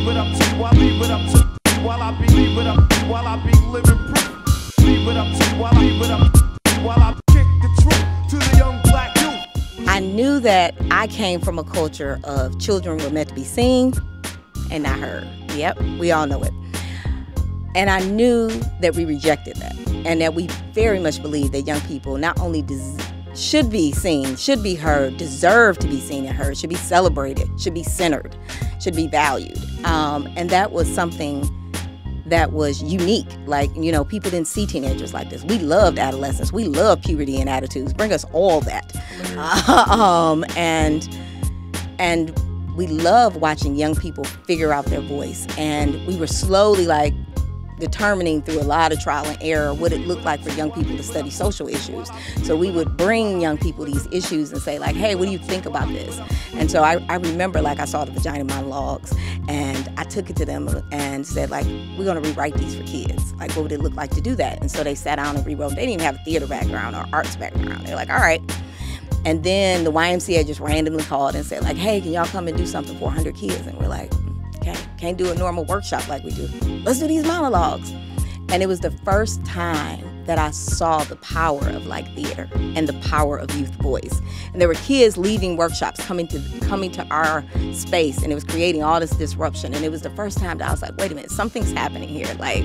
what I'm to, while be what I'm to, while I be what I'm, while I be living proof. Be what I'm to, while I kick the truth to the young black youth. I knew that I came from a culture of children were meant to be seen and not heard. Yep, we all know it. And I knew that we rejected that, and that we very much believe that young people not only should be seen, should be heard, deserve to be seen and heard, should be celebrated, should be centered, should be valued. And that was something that was unique. Like, you know, people didn't see teenagers like this. We loved adolescence. We loved puberty and attitudes. Bring us all that. And we love watching young people figure out their voice. And we were slowly like determining through a lot of trial and error what it looked like for young people to study social issues. So we would bring young people these issues and say like, hey, what do you think about this? And so I remember like I saw the vagina monologues and I took it to them and said like, we're gonna rewrite these for kids. Like, what would it look like to do that? And so they sat down and rewrote. They didn't even have a theater background or arts background. They're like, all right. And then the YMCA just randomly called and said like, hey, can y'all come and do something for 100 kids? And we're like, okay, can't do a normal workshop like we do. Let's do these monologues. And it was the first time that I saw the power of like theater and the power of youth voice. And there were kids leaving workshops coming to our space, and it was creating all this disruption. And it was the first time that I was like, wait a minute, something's happening here. Like,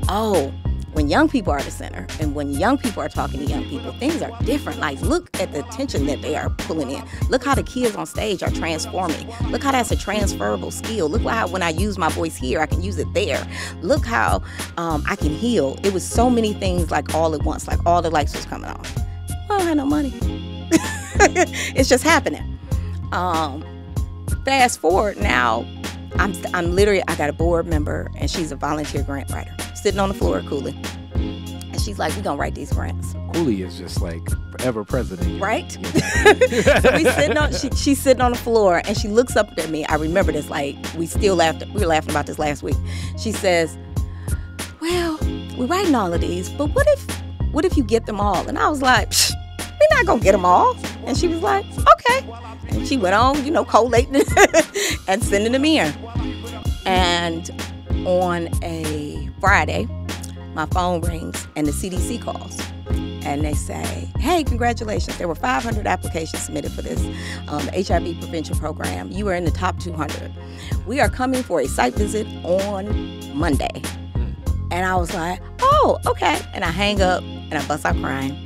oh, when young people are the center and when young people are talking to young people, things are different. Like, look at the attention that they are pulling in. Look how the kids on stage are transforming. Look how that's a transferable skill. Look how when I use my voice here, I can use it there. Look how I can heal. It was so many things like all at once, like all the lights was coming on. I don't have no money. It's just happening. Fast forward now, I'm literally, I got a board member and she's a volunteer grant writer sitting on the floor at Cooley. And she's like, we're going to write these grants. Cooley is just like forever president. Right? So she's sitting on the floor and she looks up at me. I remember this, like, we were laughing about this last week. She says, well, we're writing all of these, but what if you get them all? And I was like, we're not going to get them all. And she was like, okay. And she went on, you know, collating and sending them in. And on a Friday, my phone rings and the CDC calls. And they say, hey, congratulations. There were 500 applications submitted for this HIV prevention program. You were in the top 200. We are coming for a site visit on Monday. And I was like, oh, okay. And I hang up and I bust out crying.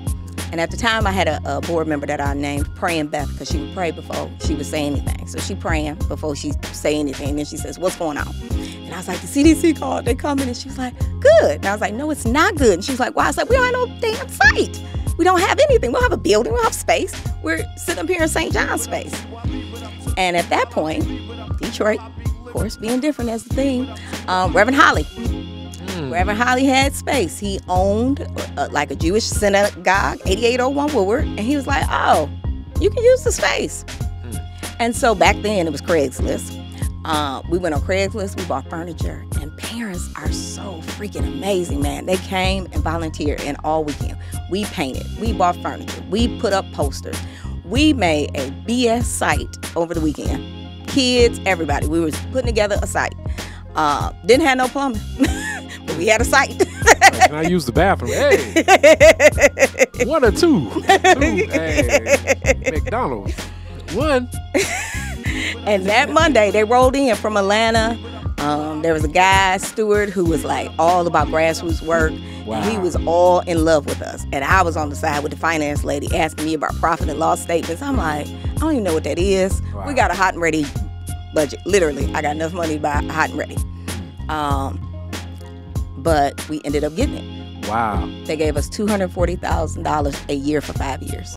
And at the time, I had a board member that I named Praying Beth because she would pray before she would say anything. So she praying before she say anything. And then she says, what's going on? And I was like, the CDC called. They coming. And she was like, good. And I was like, no, it's not good. And she was like, why? I was like, we don't have no damn site. We don't have anything. We don't have a building. We don't have space. We're sitting up here in St. John's space. And at that point, Detroit, of course, being different as the theme, Reverend Holly. Reverend Holly had space. He owned like a Jewish synagogue, 8801 Woodward, and he was like, oh, you can use the space. And so back then it was Craigslist. We went on Craigslist, we bought furniture, and parents are so freaking amazing, man. They came and volunteered, and all weekend we painted, we bought furniture, we put up posters. We made a BS site over the weekend. Kids, everybody, we was putting together a site. Didn't have no plumbing. But we had a site. Can I use the bathroom? Hey, 1 or 2? Hey, McDonald's. 1. And that Monday, they rolled in from Atlanta. There was a guy, Stewart, who was like all about grassroots work. Wow. He was all in love with us. And I was on the side with the finance lady asking me about profit and loss statements. I'm like, I don't even know what that is. Wow. We got a hot and ready budget. Literally, I got enough money to buy hot and ready. But we ended up getting it. Wow. They gave us $240,000 a year for 5 years.